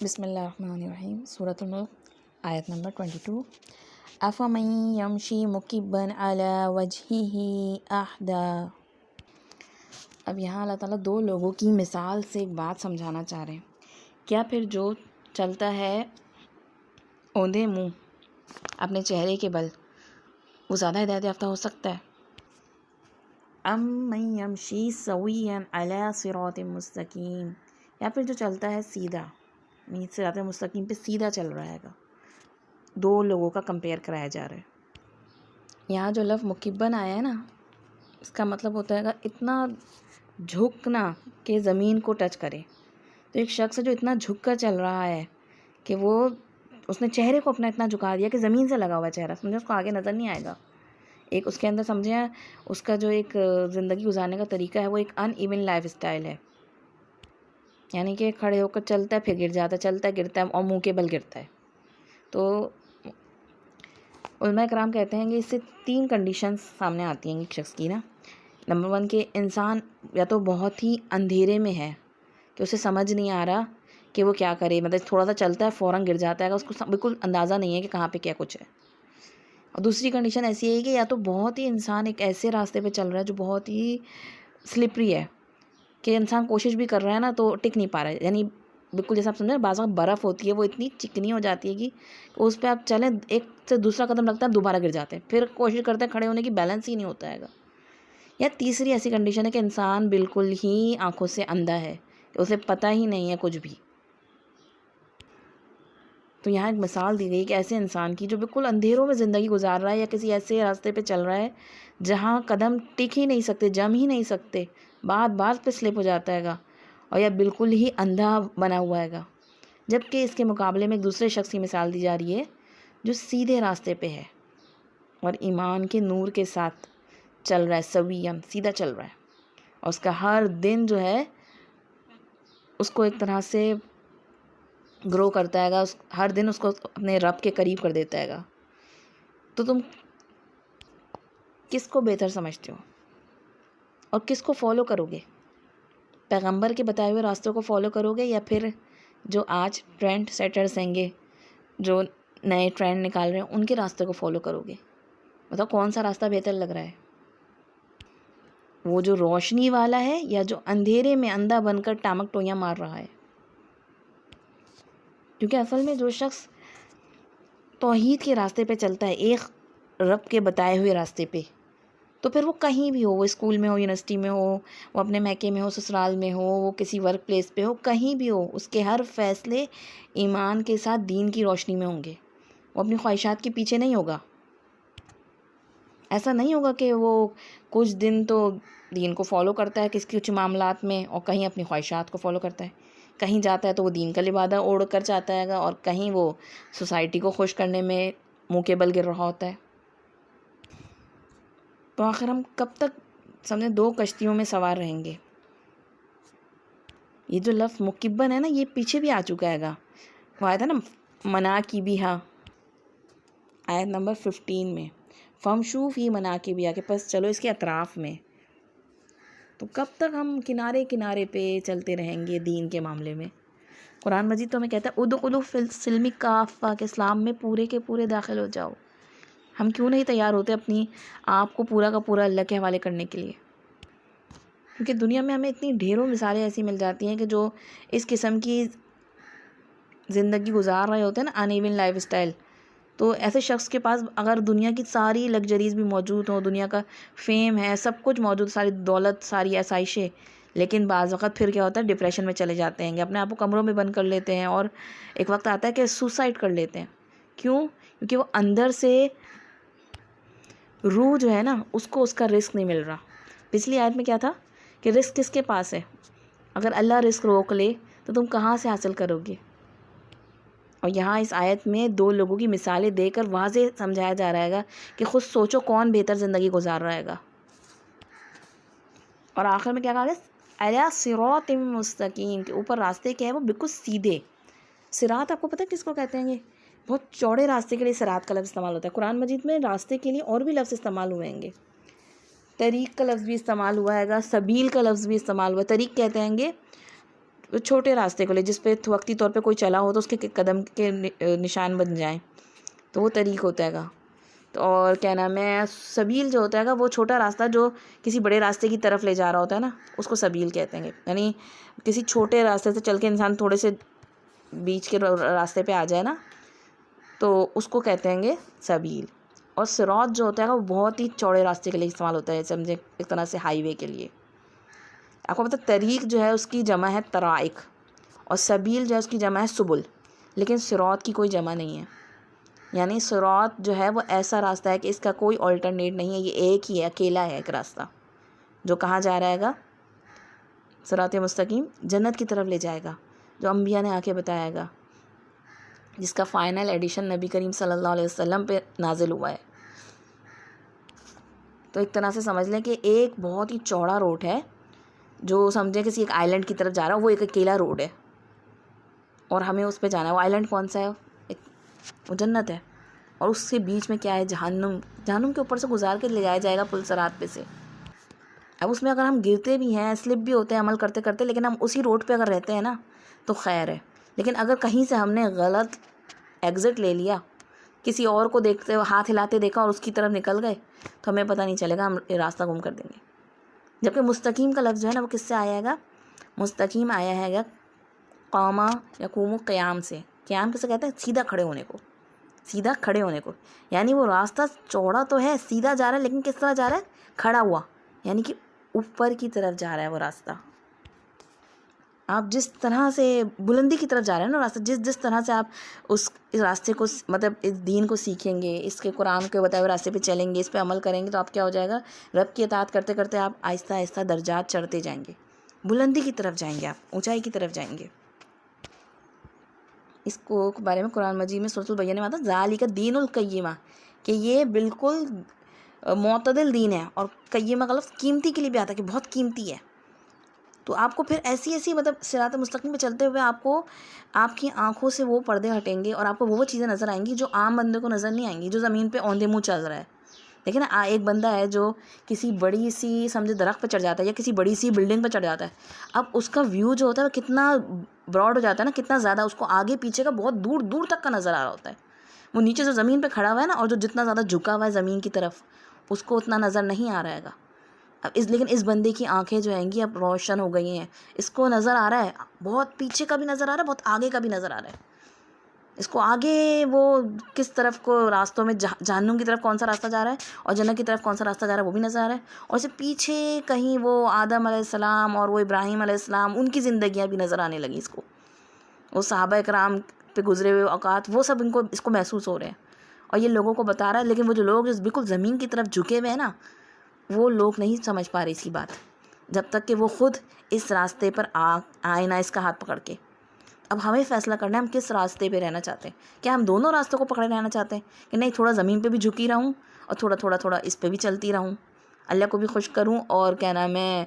بسم اللہ الرحمن الرحیم۔ سورۃ الملک آیت نمبر 22۔ افمن یمشی مکبا علی وجہہ اہدی۔ اب یہاں اللہ تعالیٰ دو لوگوں کی مثال سے ایک بات سمجھانا چاہ رہے ہیں۔ کیا پھر جو چلتا ہے اوندے منہ اپنے چہرے کے بل وہ زیادہ ہدایت یافتہ ہو سکتا ہے؟ ام من یمشی سویا علی صراط مستقیم، یا پھر جو چلتا ہے سیدھا، صراط مستقیم پہ سیدھا چل رہا ہے گا۔ دو لوگوں کا کمپیئر کرایا جا رہا ہے۔ یہاں جو لفظ مکبن آیا ہے نا، اس کا مطلب ہوتا ہے گا اتنا جھکنا کہ زمین کو ٹچ کرے۔ تو ایک شخص جو اتنا جھک کر چل رہا ہے کہ وہ اس نے چہرے کو اپنا اتنا جھکا دیا کہ زمین سے لگا ہوا چہرہ، سمجھے اس کو آگے نظر نہیں آئے گا۔ ایک اس کے اندر سمجھیں اس کا جو ایک زندگی گزارنے کا طریقہ ہے وہ ایک ان ایون لائف اسٹائل ہے، یعنی کہ کھڑے ہو کر چلتا ہے پھر گر جاتا ہے، چلتا ہے گرتا ہے اور منہ کے بل گرتا ہے۔ تو علماء کرام کہتے ہیں کہ اس سے تین کنڈیشنز سامنے آتی ہیں ایک شخص کی نا۔ نمبر 1 کہ انسان یا تو بہت ہی اندھیرے میں ہے کہ اسے سمجھ نہیں آ رہا کہ وہ کیا کرے، مطلب تھوڑا سا چلتا ہے فوراً گر جاتا ہے، اس کو بالکل اندازہ نہیں ہے کہ کہاں پہ کیا کچھ ہے۔ اور دوسری کنڈیشن ایسی ہے کہ یا تو بہت ہی انسان ایک ایسے راستے پہ چل رہا ہے جو بہت ہی سلپری ہے کہ انسان کوشش بھی کر رہا ہے نا تو ٹک نہیں پا رہا ہے، یعنی بالکل جیسا آپ سمجھیں بعض وقت برف ہوتی ہے وہ اتنی چکنی ہو جاتی ہے کہ اس پہ آپ چلیں ایک سے دوسرا قدم لگتا ہے دوبارہ گر جاتے ہیں، پھر کوشش کرتے ہیں کھڑے ہونے کی، بیلنس ہی نہیں ہوتا ہے گا۔ یا تیسری ایسی کنڈیشن ہے کہ انسان بالکل ہی آنکھوں سے اندھا ہے کہ اسے پتہ ہی نہیں ہے کچھ بھی۔ تو یہاں ایک مثال دی گئی کہ ایسے انسان کی جو بالکل اندھیروں میں زندگی گزار رہا ہے یا کسی ایسے راستے پہ چل رہا ہے جہاں قدم ٹک ہی نہیں سکتے، جم ہی نہیں سکتے، بات پہ سلپ ہو جاتا ہے گا، اور یا بالکل ہی اندھا بنا ہوا ہے گا۔ جبکہ اس کے مقابلے میں ایک دوسرے شخص کی مثال دی جا رہی ہے جو سیدھے راستے پہ ہے اور ایمان کے نور کے ساتھ چل رہا ہے، سویم سیدھا چل رہا ہے، اور اس کا ہر دن جو ہے اس کو ایک طرح سے گرو کرتا ہے گا، ہر دن اس کو اپنے رب کے قریب کر دیتا ہے گا۔ تو تم کس کو بہتر سمجھتے ہو اور کس کو فالو کرو گے؟ پیغمبر کے بتائے ہوئے راستوں کو فالو کرو گے یا پھر جو آج ٹرینڈ سیٹرز ہیں گے جو نئے ٹرینڈ نکال رہے ہیں ان کے راستے کو فالو کرو گے؟ بتاؤ کون سا راستہ بہتر لگ رہا ہے؟ وہ جو روشنی والا ہے یا جو اندھیرے میں اندھا بن کر ٹامک ٹوئیاں مار رہا ہے؟ کیونکہ اصل میں جو شخص توحید کے راستے پہ چلتا ہے، ایک رب کے بتائے ہوئے راستے پہ، تو پھر وہ کہیں بھی ہو، وہ اسکول میں ہو، یونیورسٹی میں ہو، وہ اپنے میکے میں ہو، سسرال میں ہو، وہ کسی ورک پلیس پہ ہو، کہیں بھی ہو، اس کے ہر فیصلے ایمان کے ساتھ دین کی روشنی میں ہوں گے۔ وہ اپنی خواہشات کے پیچھے نہیں ہوگا۔ ایسا نہیں ہوگا کہ وہ کچھ دن تو دین کو فالو کرتا ہے کچھ معاملات میں اور کہیں اپنی خواہشات کو فالو کرتا ہے، کہیں جاتا ہے تو وہ دین کا لبادہ اوڑھ کر جاتا ہے گا اور کہیں وہ سوسائٹی کو خوش کرنے میں منہ کے بل گر رہا ہوتا ہے۔ تو آخر ہم کب تک سمجھیں دو کشتیوں میں سوار رہیں گے؟ یہ جو لفظ مکبن ہے نا یہ پیچھے بھی آ چکا ہے گا، وہ آیا تھا نا مناکبہا آیت نمبر 15 میں، فمشو فی مناکبہا کے پاس چلو اس کے اطراف میں۔ تو کب تک ہم کنارے کنارے پہ چلتے رہیں گے دین کے معاملے میں؟ قرآن مجید تو ہمیں کہتا ہے ادخلوا فی السلم کافہ، کہ اسلام میں پورے کے پورے داخل ہو جاؤ۔ ہم کیوں نہیں تیار ہوتے اپنی آپ کو پورا کا پورا اللہ کے حوالے کرنے کے لیے؟ کیونکہ دنیا میں ہمیں اتنی ڈھیروں مثالیں ایسی مل جاتی ہیں کہ جو اس قسم کی زندگی گزار رہے ہوتے ہیں نا، ان ایون لائف اسٹائل، تو ایسے شخص کے پاس اگر دنیا کی ساری لگژریز بھی موجود ہوں، دنیا کا فیم ہے، سب کچھ موجود، ساری دولت، ساری آسائشیں، لیکن بعض وقت پھر کیا ہوتا ہے ڈپریشن میں چلے جاتے ہیں، اپنے آپ کو کمروں میں بند کر لیتے ہیں اور ایک وقت آتا ہے کہ سوسائڈ کر لیتے ہیں۔ کیوں؟ کیونکہ وہ اندر سے روح جو ہے نا اس کو اس کا رزق نہیں مل رہا۔ پچھلی آیت میں کیا تھا کہ رزق کس کے پاس ہے؟ اگر اللہ رزق روک لے تو تم کہاں سے حاصل کرو گے؟ اور یہاں اس آیت میں دو لوگوں کی مثالیں دے کر واضح سمجھایا جا رہا ہے کہ خود سوچو کون بہتر زندگی گزار رہا ہے گا۔ اور آخر میں کیا کہا گیا؟ علی صراط مستقیم، کے اوپر راستے کیا ہے وہ بالکل سیدھے۔ صراط آپ کو پتہ ہے کس کو کہتے ہیں؟ بہت چوڑے راستے کے لیے صراط کا لفظ استعمال ہوتا ہے۔ قرآن مجید میں راستے کے لیے اور بھی لفظ استعمال ہوئے ہیں گے، طریق کا لفظ بھی استعمال ہوا ہے گا، سبیل کا لفظ بھی استعمال ہوا ہے۔ طریق کہتے ہیں گے وہ چھوٹے راستے کو لے جس پہ وقتی طور پہ کوئی چلا ہو تو اس کے قدم کے نشان بن جائیں، تو وہ طریق ہوتا ہے گا. تو اور کیا نام ہے، سبیل جو ہوتا ہے گا وہ چھوٹا راستہ جو کسی بڑے راستے کی طرف لے جا رہا ہوتا ہے نا، اس کو سبیل کہتے ہیں. یعنی کسی چھوٹے راستے سے چل کے انسان تھوڑے سے بیچ کے راستے پہ آ جائے نا، تو اس کو کہتے ہیں گے سبیل. اور صراط جو ہوتا ہے وہ بہت ہی چوڑے راستے کے لیے استعمال ہوتا ہے، سمجھے ایک طرح سے ہائی وے کے لیے. آپ کو پتہ طریق جو ہے اس کی جمع ہے طرائق، اور سبیل جو ہے اس کی جمع ہے سبل، لیکن صراط کی کوئی جمع نہیں ہے. یعنی صراط جو ہے وہ ایسا راستہ ہے کہ اس کا کوئی آلٹرنیٹ نہیں ہے، یہ ایک ہی ہے، اکیلا ہے ایک راستہ جو کہاں جا رہا ہے گا، صراط مستقیم جنت کی طرف لے جائے گا، جو انبیاء نے آ کے بتایا گا، جس کا فائنل ایڈیشن نبی کریم صلی اللہ علیہ وسلم پہ نازل ہوا ہے. تو ایک طرح سے سمجھ لیں کہ ایک بہت ہی چوڑا روڈ ہے جو سمجھیں کسی ایک آئلینڈ کی طرف جا رہا ہے، وہ ایک اکیلا روڈ ہے اور ہمیں اس پہ جانا ہے. وہ آئلینڈ کون سا ہے؟ وہ جنت ہے، اور اس کے بیچ میں کیا ہے؟ جہنم. جہنم کے اوپر سے گزار کے لے جایا جائے گا پل صراط پہ سے. اب اس میں اگر ہم گرتے بھی ہیں، سلپ بھی ہوتے ہیں عمل کرتے کرتے، لیکن ہم اسی روڈ پہ اگر رہتے ہیں نا تو خیر ہے. لیکن اگر کہیں سے ہم نے غلط ایگزٹ لے لیا، کسی اور کو دیکھتے ہاتھ ہلاتے دیکھا اور اس کی طرف نکل گئے، تو ہمیں پتہ نہیں چلے گا، ہم راستہ گم کر دیں گے. جبکہ مستقیم کا لفظ جو ہے نا وہ کس سے آیا گا؟ مستقیم آیا ہے گا قامہ یقوم قیام سے. قیام کسے کہتے ہیں؟ سیدھا کھڑے ہونے کو، سیدھا کھڑے ہونے کو. یعنی وہ راستہ چوڑا تو ہے، سیدھا جا رہا ہے، لیکن کس طرح جا رہا ہے؟ کھڑا ہوا. یعنی کہ اوپر کی طرف جا رہا ہے وہ راستہ. آپ جس طرح سے بلندی کی طرف جا رہے ہیں نا راستہ، جس طرح سے آپ اس راستے کو مطلب اس دین کو سیکھیں گے، اس کے قرآن کے بتائے ہوئے راستے پہ چلیں گے، اس پہ عمل کریں گے، تو آپ کیا ہو جائے گا؟ رب کی اطاعت کرتے کرتے آپ آہستہ آہستہ درجات چڑھتے جائیں گے، بلندی کی طرف جائیں گے، آپ اونچائی کی طرف جائیں گے. اس کو بارے میں قرآن مجید میں سورۃ البینہ میں آتا ہے ذالک دین القیمہ، کہ یہ بالکل معتدل دین ہے. اور قیمہ کا لفظ قیمتی کے لیے بھی آتا ہے کہ بہت قیمتی ہے. تو آپ کو پھر ایسی مطلب صراط مستقیم پہ چلتے ہوئے آپ کو آپ کی آنکھوں سے وہ پردے ہٹیں گے اور آپ کو وہ چیزیں نظر آئیں گی جو عام بندے کو نظر نہیں آئیں گی، جو زمین پہ اوندے منہ چل رہا ہے. لیکن ایک بندہ ہے جو کسی بڑی سی سمجھے درخت پہ چڑھ جاتا ہے یا کسی بڑی سی بلڈنگ پہ چڑھ جاتا ہے، اب اس کا ویو جو ہوتا ہے وہ کتنا براڈ ہو جاتا ہے نا، کتنا زیادہ اس کو آگے پیچھے کا بہت دور دور تک کا نظر آ رہا ہوتا ہے. وہ نیچے جو زمین پہ کھڑا ہوا ہے نا، اور جو جتنا زیادہ جھکا ہوا ہے زمین کی طرف، اس کو اتنا نظر نہیں آ رہا ہے گا. اب لیکن اس بندے کی آنکھیں جو ہیں گی اب روشن ہو گئی ہیں، اس کو نظر آ رہا ہے، بہت پیچھے کا بھی نظر آ رہا ہے، بہت آگے کا بھی نظر آ رہا ہے. اس کو آگے وہ کس طرف کو راستوں میں جہنم کی طرف کون سا راستہ جا رہا ہے اور جنت کی طرف کون سا راستہ جا رہا ہے وہ بھی نظر آ رہا ہے. اور اسے پیچھے کہیں وہ آدم علیہ السلام اور وہ ابراہیم علیہ السلام ان کی زندگیاں بھی نظر آنے لگیں. اس کو وہ صحابہ اکرام پہ گزرے ہوئے اوقات وہ سب اس کو محسوس ہو رہے ہیں، اور یہ لوگوں کو بتا رہا ہے. لیکن وہ جو لوگ بالکل زمین کی طرف جھکے ہوئے ہیں نا، وہ لوگ نہیں سمجھ پا رہے اس کی بات، جب تک کہ وہ خود اس راستے پر آئے نہ اس کا ہاتھ پکڑ کے. اب ہمیں فیصلہ کرنا ہے ہم کس راستے پہ رہنا چاہتے ہیں. کیا ہم دونوں راستوں کو پکڑے رہنا چاہتے ہیں کہ نہیں تھوڑا زمین پہ بھی جھکی رہوں اور تھوڑا اس پہ بھی چلتی رہوں، اللہ کو بھی خوش کروں اور کیا نام ہے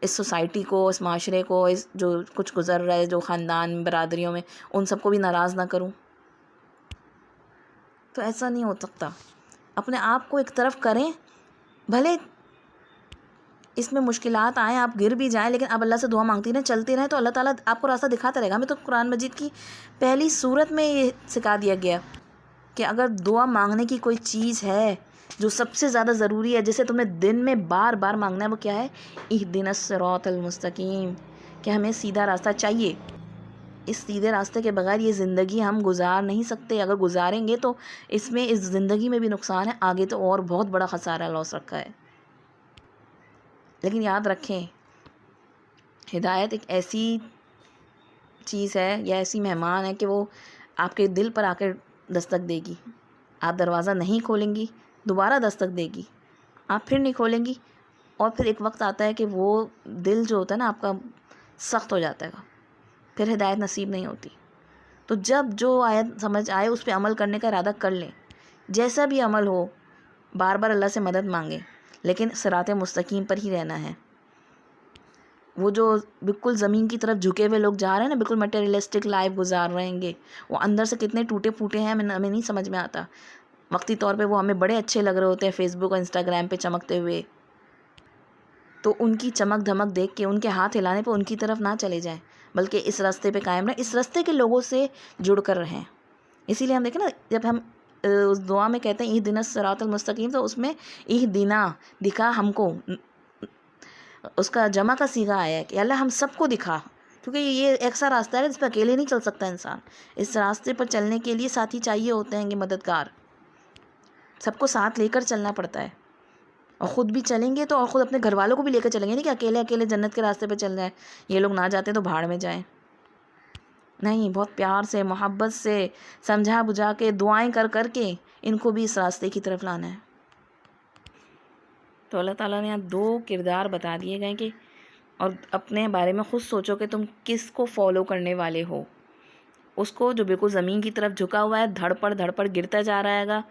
اس سوسائٹی کو، اس معاشرے کو، اس جو کچھ گزر رہا ہے جو خاندان برادریوں میں، ان سب کو بھی ناراض نہ کروں؟ تو ایسا نہیں ہو سکتا. اپنے آپ کو ایک طرف کریں، بھلے اس میں مشکلات آئیں، آپ گر بھی جائیں، لیکن اب اللہ سے دعا مانگتی رہیں، چلتے رہیں، تو اللہ تعالیٰ آپ کو راستہ دکھاتا رہے گا. ہمیں تو قرآن مجید کی پہلی سورت میں یہ سکھا دیا گیا کہ اگر دعا مانگنے کی کوئی چیز ہے جو سب سے زیادہ ضروری ہے، جسے تمہیں دن میں بار بار مانگنا ہے، وہ کیا ہے؟ اہدنا الصراط المستقیم، کہ ہمیں سیدھا راستہ چاہیے. اس سیدھے راستے کے بغیر یہ زندگی ہم گزار نہیں سکتے. اگر گزاریں گے تو اس میں اس زندگی میں بھی نقصان ہے، آگے تو اور بہت بڑا خسارہ لاس رکھا ہے. لیکن یاد رکھیں، ہدایت ایک ایسی چیز ہے یا ایسی مہمان ہے کہ وہ آپ کے دل پر آ کر دستک دے گی. آپ دروازہ نہیں کھولیں گی، دوبارہ دستک دے گی، آپ پھر نہیں کھولیں گی، اور پھر ایک وقت آتا ہے کہ وہ دل جو ہوتا ہے نا آپ کا سخت ہو جاتا ہے، پھر ہدایت نصیب نہیں ہوتی. تو جب جو آیت سمجھ آئے اس پہ عمل کرنے کا ارادہ کر لیں، جیسا بھی عمل ہو بار بار اللہ سے مدد مانگیں، لیکن صراط مستقیم پر ہی رہنا ہے. وہ جو بالکل زمین کی طرف جھکے ہوئے لوگ جا رہے ہیں نا، بالکل مٹیریلسٹک لائف گزار رہیں گے، وہ اندر سے کتنے ٹوٹے پھوٹے ہیں ہمیں نہیں سمجھ میں آتا. وقتی طور پہ وہ ہمیں بڑے اچھے لگ رہے ہوتے ہیں فیس بک اور انسٹاگرام پہ چمکتے ہوئے، تو ان کی چمک دھمک دیکھ کے ان کے ہاتھ ہلانے پہ ان کی طرف نہ چلے جائیں، بلکہ اس راستے پہ قائم رہیں، اس راستے کے لوگوں سے جڑ کر رہیں۔ اسی لیے ہم دیکھیں نا، جب ہم اس دعا میں کہتے ہیں اہدنا الصراط المستقیم، تو اس میں اہدنا دکھا ہم کو، اس کا جمع کا صیغہ آیا ہے کہ اللہ ہم سب کو دکھا، کیونکہ یہ ایسا راستہ ہے جس پہ اکیلے نہیں چل سکتا انسان۔ اس راستے پر چلنے کے لیے ساتھی چاہیے ہوتے ہیں، کہ مددگار، سب کو ساتھ لے کر چلنا پڑتا ہے، اور خود بھی چلیں گے تو اور خود اپنے گھر والوں کو بھی لے کر چلیں گے، نہیں کہ اکیلے اکیلے جنت کے راستے پہ چل رہے ہیں، یہ لوگ نہ جاتے تو بھاڑ میں جائیں، نہیں، بہت پیار سے، محبت سے، سمجھا بجھا کے، دعائیں کر کر کے ان کو بھی اس راستے کی طرف لانا ہے۔ تو اللہ تعالیٰ نے یہاں 2 کردار بتا دیے گئے کہ اور اپنے بارے میں خود سوچو کہ تم کس کو فالو کرنے والے ہو، اس کو جو بالکل زمین کی طرف جھکا ہوا ہے، دھڑ پڑ گرتا جا رہا ہے گا،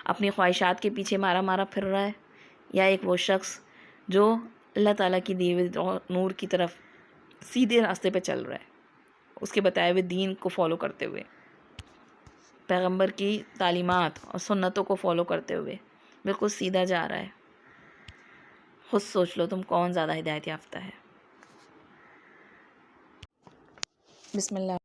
اپنی خواہشات کے پیچھے مارا مارا پھر رہا ہے، یا ایک وہ شخص جو اللہ تعالیٰ کی دیے ہوئے نور کی طرف سیدھے راستے پہ چل رہا ہے، اس کے بتائے ہوئے دین کو فالو کرتے ہوئے، پیغمبر کی تعلیمات اور سنتوں کو فالو کرتے ہوئے بالکل سیدھا جا رہا ہے۔ خود سوچ لو تم کون زیادہ ہدایت یافتہ ہے۔ بسم اللہ۔